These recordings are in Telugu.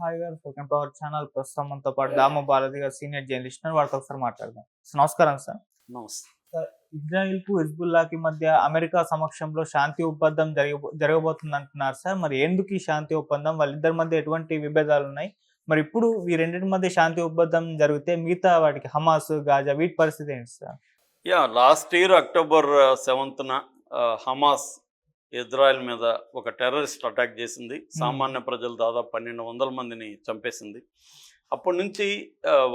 హాయ్ గారు. Welcome to our channel. ప్రస్తుతం మనతో పాటు దాము బాలాజీ గారు సీనియర్ జర్నలిస్ట్ ఉన్నారు. వారితో ఒకసారి మాట్లాడదాం. నమస్కారం సార్. నమస్తే. సార్, ఇజ్రాయెల్‌కు, హిజ్బుల్లాకి మధ్య అమెరికా సమక్షంలో శాంతి ఒప్పందం జరగబోతుందంటున్నారు సార్. మరి ఎందుకు ఈ శాంతి ఒప్పందం? వాళ్ళిద్దరి మధ్య ఎటువంటి విభేదాలున్నాయి? మరి ఇప్పుడు ఈ రెండిటి మధ్య శాంతి ఒప్పందం జరిగితే మిగతా వాటికి హమాస్, గాజా వీటి పరిస్థితి ఏంటి సార్? లాస్ట్ ఇయర్ అక్టోబర్ 7న హమాస్ ఇజ్రాయెల్ మీద ఒక టెర్రరిస్ట్ అటాక్ చేసింది. సామాన్య ప్రజలు దాదాపు 1200 మందిని చంపేసింది. అప్పటి నుంచి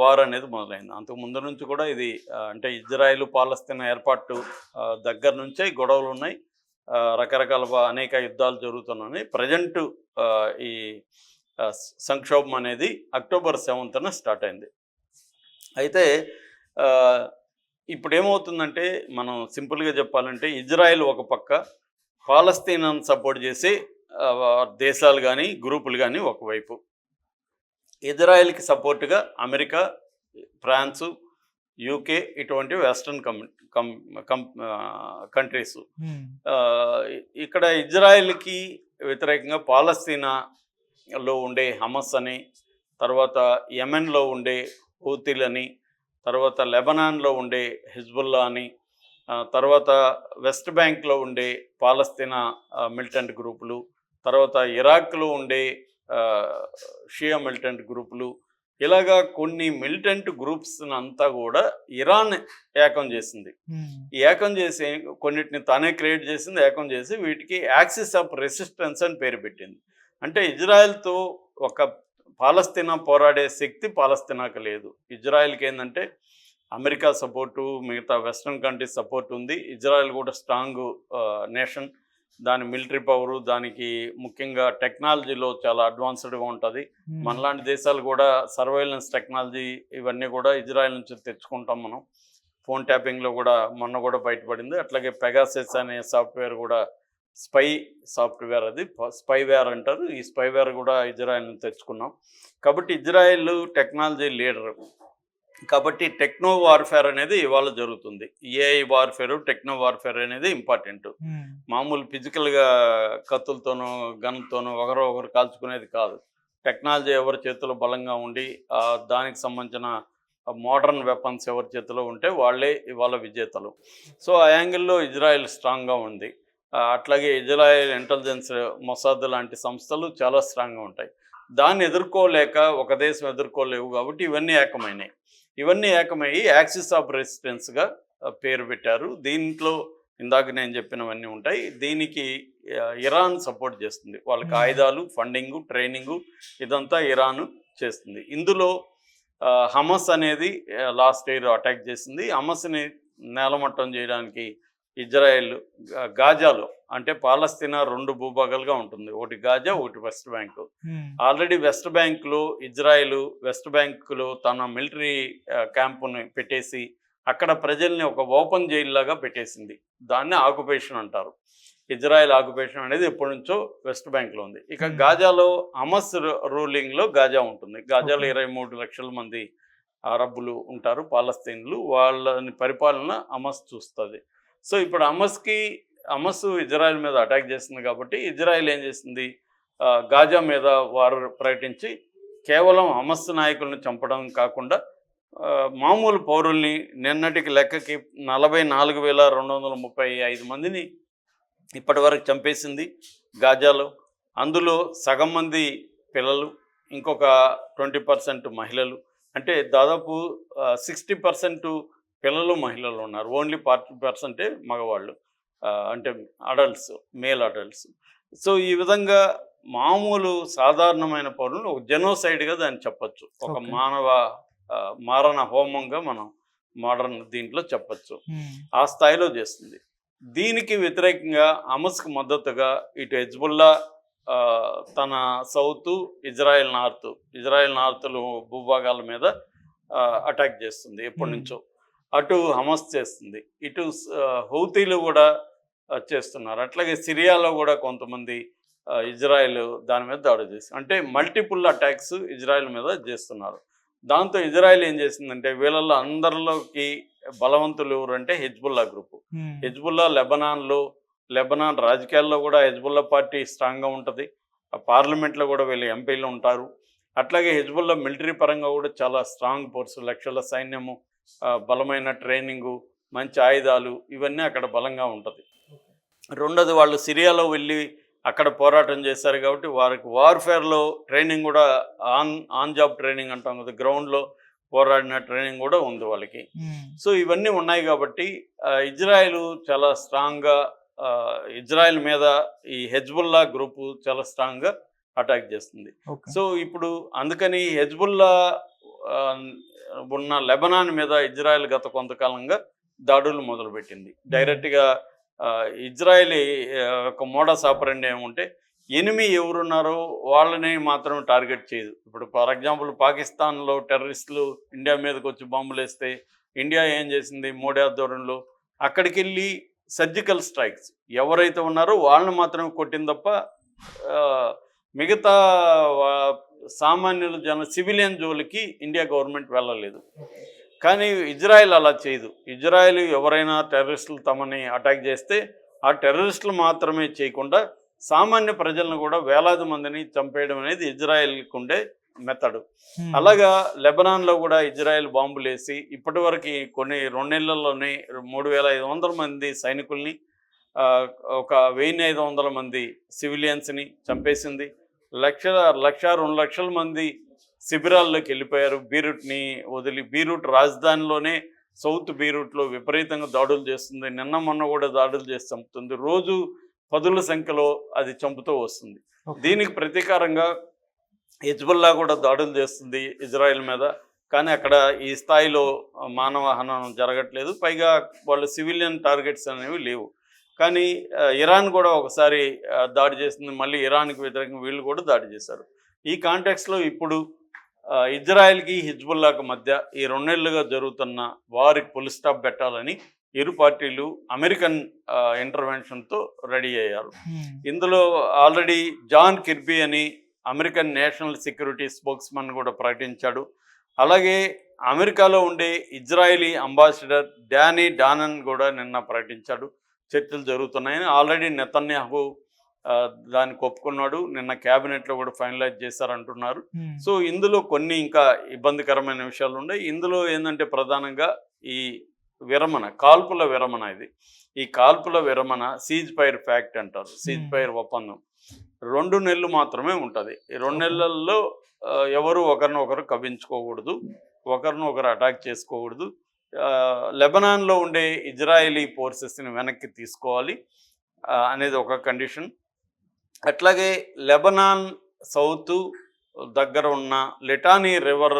వార్ అనేది మొదలైంది. అంతకు ముందు నుంచి కూడా ఇది అంటే ఇజ్రాయెల్ పాలస్తీనా ఏర్పాటు దగ్గర నుంచే గొడవలు ఉన్నాయి. రకరకాల అనేక యుద్ధాలు జరుగుతున్నాయి. ప్రజెంట్ ఈ సంక్షోభం అనేది అక్టోబర్ 7న స్టార్ట్ అయింది. అయితే ఇప్పుడు ఏమవుతుందంటే, మనం సింపుల్గా చెప్పాలంటే, ఇజ్రాయెల్ ఒక పక్క, పాలస్తీనాను సపోర్ట్ చేసే దేశాలు కానీ గ్రూపులు కానీ ఒకవైపు, ఇజ్రాయెల్కి సపోర్ట్గా అమెరికా, ఫ్రాన్సు, యూకే ఇటువంటి వెస్ట్రన్ కంట్రీస్. ఇక్కడ ఇజ్రాయెల్కి వ్యతిరేకంగా పాలస్తీనాలో ఉండే హమస్ అని, తర్వాత యెమెన్లో ఉండే హూతీలని, తర్వాత లెబనాన్లో ఉండే హిజ్బుల్లా అని, తర్వాత వెస్ట్ బ్యాంక్లో ఉండే పాలస్తీనా మిలిటెంట్ గ్రూపులు, తర్వాత ఇరాక్లో ఉండే షియా మిలిటెంట్ గ్రూపులు, ఇలాగా కొన్ని మిలిటెంట్ గ్రూప్స్ అంతా కూడా ఇరాన్ ఏకం చేసింది. ఈ ఏకం చేసి కొన్నిటిని తానే క్రియేట్ చేసింది, ఏకం చేసి వీటికి యాక్సిస్ ఆఫ్ రెసిస్టెన్స్ అని పేరు పెట్టింది. అంటే ఇజ్రాయెల్తో ఒక పాలస్తీనా పోరాడే శక్తి పాలస్తీనాకు లేదు. ఇజ్రాయెల్కి ఏంటంటే అమెరికా సపోర్టు, మిగతా వెస్ట్రన్ కంట్రీస్ సపోర్ట్ ఉంది. ఇజ్రాయెల్ కూడా స్ట్రాంగ్ నేషన్. దాని మిలిటరీ పవరు, దానికి ముఖ్యంగా టెక్నాలజీలో చాలా అడ్వాన్స్డ్గా ఉంటుంది. మనలాంటి దేశాలు కూడా సర్వైలెన్స్ టెక్నాలజీ ఇవన్నీ కూడా ఇజ్రాయెల్ నుంచి తెచ్చుకుంటాం మనం. ఫోన్ ట్యాపింగ్లో కూడా మొన్న కూడా బయటపడింది. అట్లాగే పెగాసెస్ అనే సాఫ్ట్వేర్ కూడా స్పై సాఫ్ట్వేర్, అది స్పైవేర్ అంటారు. ఈ స్పైవేర్ కూడా ఇజ్రాయెల్ నుంచి తెచ్చుకున్నాం. కాబట్టి ఇజ్రాయెల్ టెక్నాలజీ లీడర్. కాబట్టి టెక్నో వార్ఫేర్ అనేది ఇవాళ జరుగుతుంది. ఏఐ వార్ఫేర్, టెక్నో వార్ఫేర్ అనేది ఇంపార్టెంట్. మామూలు ఫిజికల్గా కత్తులతోనో గన్తోనో ఒకరు కాల్చుకునేది కాదు. టెక్నాలజీ ఎవరి చేతిలో బలంగా ఉండి దానికి సంబంధించిన మోడర్న్ వెపన్స్ ఎవరి చేతిలో ఉంటే వాళ్ళే ఇవాళ విజేతలు. సో ఆ యాంగిల్లో ఇజ్రాయెల్ స్ట్రాంగ్గా ఉంది. అట్లాగే ఇజ్రాయెల్ ఇంటెలిజెన్స్, మొసాద్ లాంటి సంస్థలు చాలా స్ట్రాంగ్గా ఉంటాయి. దాన్ని ఎదుర్కోలేక ఒక దేశం ఎదుర్కోలేవు కాబట్టి ఇవన్నీ ఏకమైనాయి. ఇవన్నీ ఏకమయ్యి యాక్సిస్ ఆఫ్ రెసిస్టెన్స్గా పేరు పెట్టారు. దీంట్లో ఇందాక నేను చెప్పినవన్నీ ఉంటాయి. దీనికి ఇరాన్ సపోర్ట్ చేస్తుంది. వాళ్ళకి ఆయుధాలు, ఫండింగు, ట్రైనింగు ఇదంతా ఇరాన్ చేస్తుంది. ఇందులో హమస్ అనేది లాస్ట్ ఇయర్ అటాక్ చేసింది. హమస్ని నేలమట్టం చేయడానికి ఇజ్రాయెల్ గాజాలో, అంటే పాలస్తీనా 2 భూభాగాలుగా ఉంటుంది. ఒకటి గాజా, ఒకటి వెస్ట్ బ్యాంక్. ఆల్రెడీ వెస్ట్ బ్యాంక్లో ఇజ్రాయెల్ వెస్ట్ బ్యాంకులో తన మిలిటరీ క్యాంపుని పెట్టేసి అక్కడ ప్రజల్ని ఒక ఓపెన్ జైల్ లాగా పెట్టేసింది. దాన్ని ఆక్యుపేషన్ అంటారు. ఇజ్రాయెల్ ఆక్యుపేషన్ అనేది ఎప్పటి నుంచో వెస్ట్ బ్యాంక్లో ఉంది. ఇక గాజాలో హమస్ రూలింగ్లో గాజా ఉంటుంది. గాజాలో 23 లక్షల మంది అరబ్బులు ఉంటారు, పాలస్తీన్లు. వాళ్ళని పరిపాలన హమస్ చూస్తుంది. సో ఇప్పుడు హమస్ ఇజ్రాయెల్ మీద అటాక్ చేస్తుంది కాబట్టి ఇజ్రాయెల్ ఏం చేసింది, గాజా మీద వారు ప్రకటించి కేవలం హమస్ నాయకులను చంపడం కాకుండా మామూలు పౌరుల్ని నిన్నటికి లెక్కకి 44,235 మందిని ఇప్పటి వరకు చంపేసింది గాజాలో. అందులో సగం మంది పిల్లలు, ఇంకొక 20% మహిళలు. అంటే దాదాపు 60% పిల్లలు, మహిళలు ఉన్నారు. ఓన్లీ 40% మగవాళ్ళు, అంటే అడల్ట్స్, మేల్ అడల్ట్స్. సో ఈ విధంగా మామూలు సాధారణమైన పౌరులు ఒక జెనోసైడ్గా దాన్ని చెప్పచ్చు. ఒక మానవ మారణ హోమంగా మనం మోడర్న్ దీంట్లో చెప్పచ్చు. ఆ స్థాయిలో చేస్తుంది. దీనికి వ్యతిరేకంగా హమస్కి మద్దతుగా ఇటు హెజ్బుల్లా తన సౌత్, ఇజ్రాయెల్ నార్త్లు భూభాగాల మీద అటాక్ చేస్తుంది ఎప్పటి నుంచో. అటు హమస్ చేస్తుంది, ఇటు హౌతీలు కూడా చేస్తున్నారు. అట్లాగే సిరియాలో కూడా కొంతమంది ఇజ్రాయెల్ దాని మీద దాడి చేసి, అంటే మల్టిపుల్ అటాక్స్ ఇజ్రాయెల్ మీద చేస్తున్నారు. దాంతో ఇజ్రాయెల్ ఏం చేసిందంటే, వీళ్ళల్లో అందరిలోకి బలవంతులు ఎవరంటే హెజ్బుల్లా గ్రూపు. హెజ్బుల్లా లెబనాన్ రాజకీయాల్లో కూడా హెజ్బుల్లా పార్టీ స్ట్రాంగ్గా ఉంటుంది. పార్లమెంట్లో కూడా వీళ్ళు ఎంపీలు ఉంటారు. అట్లాగే హెజ్బుల్లా మిలిటరీ పరంగా కూడా చాలా స్ట్రాంగ్ ఫోర్స్, లక్షల సైన్యము, బలమైన ట్రైనింగు, మంచి ఆయుధాలు, ఇవన్నీ అక్కడ బలంగా ఉంటుంది. రెండోది వాళ్ళు సిరియాలో వెళ్ళి అక్కడ పోరాటం చేశారు కాబట్టి వారికి వార్ఫేర్లో ట్రైనింగ్ కూడా ఆన్ జాబ్ ట్రైనింగ్ అంటాం కదా, గ్రౌండ్లో పోరాడిన ట్రైనింగ్ కూడా ఉంది వాళ్ళకి. సో ఇవన్నీ ఉన్నాయి కాబట్టి ఇజ్రాయెల్ చాలా స్ట్రాంగ్గా, ఇజ్రాయెల్ మీద ఈ హెజ్బుల్లా గ్రూపు చాలా స్ట్రాంగ్గా అటాక్ చేస్తుంది. సో ఇప్పుడు అందుకని హెజ్బుల్లా ఉన్న లెబనాన్ మీద ఇజ్రాయెల్ గత కొంతకాలంగా దాడులు మొదలుపెట్టింది. డైరెక్ట్గా ఇజ్రాయెల్ ఒక మోడస్ ఆపరెండి ఏముంటే ఎనిమి ఎవరున్నారో వాళ్ళని మాత్రం టార్గెట్ చేయదు. ఇప్పుడు ఫర్ ఎగ్జాంపుల్ పాకిస్తాన్లో టెర్రరిస్టులు ఇండియా మీదకి వచ్చి బాంబులు వేస్తే ఇండియా ఏం చేసింది, మోడీ ఆధ్వర్యంలో అక్కడికి వెళ్ళి సర్జికల్ స్ట్రైక్స్ ఎవరైతే ఉన్నారో వాళ్ళని మాత్రమే కొట్టింది తప్ప మిగతా సామాన్యుల సివిలియన్ జోలికి ఇండియా గవర్నమెంట్ వెళ్ళలేదు. కానీ ఇజ్రాయెల్ అలా చేయదు. ఇజ్రాయెల్ ఎవరైనా టెర్రరిస్టులు తమని అటాక్ చేస్తే ఆ టెర్రరిస్టులు మాత్రమే చేయకుండా సామాన్య ప్రజలను కూడా వేలాది మందిని చంపేయడం అనేది ఇజ్రాయెల్కి ఉండే మెథడ్. అలాగా లెబనాన్లో కూడా ఇజ్రాయెల్ బాంబులు వేసి ఇప్పటి వరకు కొన్ని 2 నెలల్లోనే 3,500 మంది సైనికుల్ని, ఒక 1,500 మంది సివిలియన్స్ని చంపేసింది. 1,2 లక్షల మంది శిబిరాల్లోకి వెళ్ళిపోయారు. బీరూట్ని వదిలి, బీరూట్ రాజధానిలోనే సౌత్ బీరూట్లో విపరీతంగా దాడులు చేస్తుంది. నిన్న మొన్న కూడా దాడులు చేసి చంపుతుంది. రోజు 10ల సంఖ్యలో అది చంపుతూ వస్తుంది. దీనికి ప్రతీకారంగా హెజ్బుల్లా కూడా దాడులు చేస్తుంది ఇజ్రాయెల్ మీద. కానీ అక్కడ ఈ స్థాయిలో మానవ హననం జరగట్లేదు. పైగా వాళ్ళ సివిలియన్ టార్గెట్స్ అనేవి లేవు. కానీ ఇరాన్ కూడా ఒకసారి దాడి చేస్తుంది. మళ్ళీ ఇరాన్కి వ్యతిరేకంగా వీళ్ళు కూడా దాడి చేశారు. ఈ కాంటెక్స్లో ఇప్పుడు ఇజ్రాయెల్కి హిజ్బుల్లాకు మధ్య ఈ 2 నెలలుగా జరుగుతున్న వారికి ఫుల్ స్టాప్ పెట్టాలని ఇరు పార్టీలు అమెరికన్ ఇంటర్వెన్షన్తో రెడీ అయ్యారు. ఇందులో ఆల్రెడీ జాన్ కిర్బీ అని అమెరికన్ నేషనల్ సెక్యూరిటీ స్పోక్స్మన్ కూడా ప్రకటించాడు. అలాగే అమెరికాలో ఉండే ఇజ్రాయలీ అంబాసిడర్ డానీ డానన్ కూడా నిన్న ప్రకటించాడు చర్చలు జరుగుతున్నాయని. ఆల్రెడీ నెతన్యాహు దానికి ఒప్పుకున్నాడు. నిన్న క్యాబినెట్లో కూడా ఫైనలైజ్ చేశారంటున్నారు. సో ఇందులో కొన్ని ఇంకా ఇబ్బందికరమైన విషయాలు ఉన్నాయి. ఇందులో ఏంటంటే ప్రధానంగా ఈ విరమణ, కాల్పుల విరమణ. ఈ కాల్పుల విరమణ సీజ్ ఫైర్ ఫ్యాక్ట్ అంటారు, సీజ్ ఫైర్ ఒప్పందం 2 నెలలు మాత్రమే ఉంటుంది. ఈ 2 నెలల్లో ఎవరు ఒకరినొకరు కవ్వించుకోకూడదు, ఒకరినొకరు అటాక్ చేసుకోకూడదు. లెబనాన్లో ఉండే ఇజ్రాయలీ ఫోర్సెస్ని వెనక్కి తీసుకోవాలి అనేది ఒక కండిషన్. అట్లాగే లెబనాన్ సౌత్ దగ్గర ఉన్న లిటానీ రివర్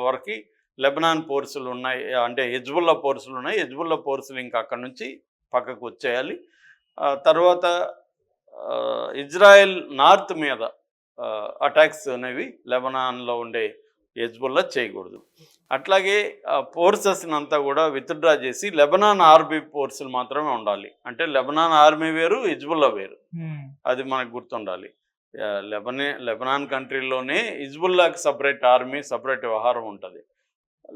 వరకు లెబనాన్ ఫోర్సులు ఉన్నాయి, అంటే హెజ్బుల్లా ఫోర్సులు ఉన్నాయి. హెజ్బుల్లా ఫోర్సులు ఇంకా అక్కడి నుంచి పక్కకు వచ్చేయాలి. తర్వాత ఇజ్రాయెల్ నార్త్ మీద అటాక్స్ అనేవి లెబనాన్లో ఉండే హెజ్బుల్లా చేయకూడదు. అట్లాగే ఫోర్సెస్ని అంతా కూడా విత్డ్రా చేసి లెబనాన్ ఆర్మీ ఫోర్సులు మాత్రమే ఉండాలి. అంటే లెబనాన్ ఆర్మీ వేరు, హిజ్బుల్లా వేరు, అది మనకు గుర్తుండాలి. లెబనాన్ కంట్రీలోనే హిజ్బుల్లాకి సపరేట్ ఆర్మీ, సపరేట్ వ్యవహారం ఉంటుంది.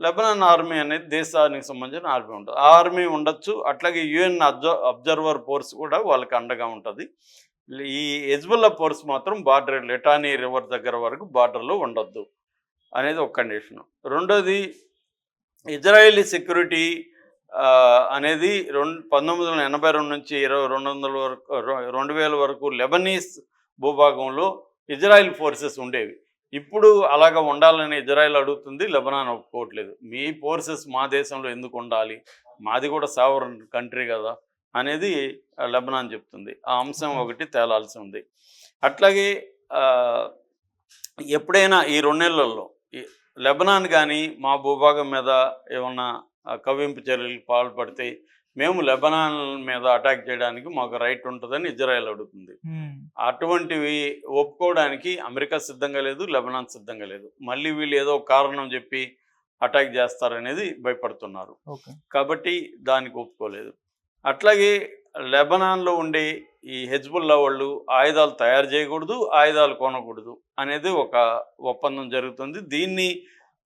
లెబనాన్ ఆర్మీ అనేది దేశానికి సంబంధించిన ఆర్మీ ఉంటుంది. ఆ ఆర్మీ ఉండొచ్చు. అట్లాగే యుఎన్ అబ్జర్వర్ ఫోర్స్ కూడా వాళ్ళకి అండగా ఉంటుంది. ఈ హెజ్బుల్లా ఫోర్స్ మాత్రం బార్డర్, లిటానీ రివర్ దగ్గర వరకు బార్డర్లో ఉండొద్దు అనేది ఒక కండిషను. రెండోది, ఇజ్రాయేలీ సెక్యూరిటీ అనేది 1982 నుంచి 2000 వరకు లెబనీస్ భూభాగంలో ఇజ్రాయెల్ ఫోర్సెస్ ఉండేవి. ఇప్పుడు అలాగా ఉండాలని ఇజ్రాయెల్ అడుగుతుంది, లెబనాన్ ఒప్పుకోవట్లేదు. మీ ఫోర్సెస్ మా దేశంలో ఎందుకు ఉండాలి, మాది కూడా సావరన్ కంట్రీ కదా అనేది లెబనాన్ చెప్తుంది. ఆ అంశం ఒకటి తేలాల్సి ఉంది. అట్లాగే ఎప్పుడైనా ఈ 2 నెలల్లో లెబనాన్ కానీ మా భూభాగం మీద ఏమన్నా కవ్వింపు చర్యలకు పాల్పడితే మేము లెబనాన్ మీద అటాక్ చేయడానికి మాకు రైట్ ఉంటుందని ఇజ్రాయెల్ అడుగుతుంది. అటువంటివి ఒప్పుకోవడానికి అమెరికా సిద్ధంగా లేదు, లెబనాన్ సిద్ధంగా లేదు. మళ్ళీ వీళ్ళు ఏదో కారణం చెప్పి అటాక్ చేస్తారనేది భయపడుతున్నారు. కాబట్టి దానికి ఒప్పుకోలేదు. అట్లాగే లెబనాన్లో ఉండే ఈ హెజ్బుల్లా వాళ్ళు ఆయుధాలు తయారు చేయకూడదు, ఆయుధాలు కొనకూడదు అనేది ఒక ఒప్పందం జరుగుతుంది. దీన్ని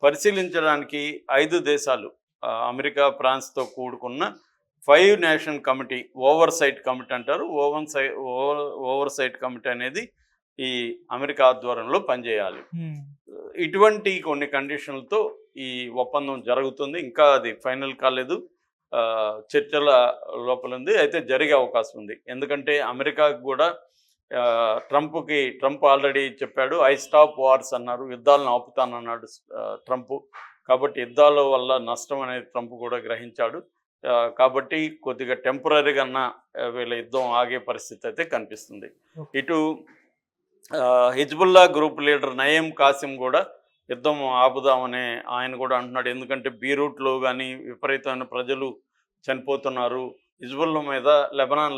పరిశీలించడానికి 5 దేశాలు, అమెరికా, ఫ్రాన్స్తో కూడుకున్న 5 నేషన్ కమిటీ, ఓవర్సైట్ కమిటీ అంటారు. ఓవర్సైట్ కమిటీ అనేది ఈ అమెరికా ఆధ్వర్యంలో పనిచేయాలి. ఇటువంటి కొన్ని కండిషన్లతో ఈ ఒప్పందం జరుగుతుంది. ఇంకా అది ఫైనల్ కాలేదు. చర్చల లోపల ఉంది. అయితే జరిగే అవకాశం ఉంది. ఎందుకంటే అమెరికాకు కూడా ట్రంప్ ఆల్రెడీ చెప్పాడు, ఐ స్టాప్ వార్స్ అన్నారు, యుద్ధాలను ఆపుతానన్నాడు ట్రంప్. కాబట్టి యుద్ధాల వల్ల నష్టం అనేది ట్రంప్ కూడా గ్రహించాడు. కాబట్టి కొద్దిగా టెంపరీగా వీళ్ళ యుద్ధం ఆగే పరిస్థితి అయితే కనిపిస్తుంది. ఇటు Hezbollah group leader Naim Qassem కూడా యుద్ధం ఆపుదామని ఆయన కూడా అంటున్నాడు. ఎందుకంటే బీరూట్లో కానీ విపరీతమైన ప్రజలు చనిపోతున్నారు. హిజ్బుల్లా మీద లెబనాన్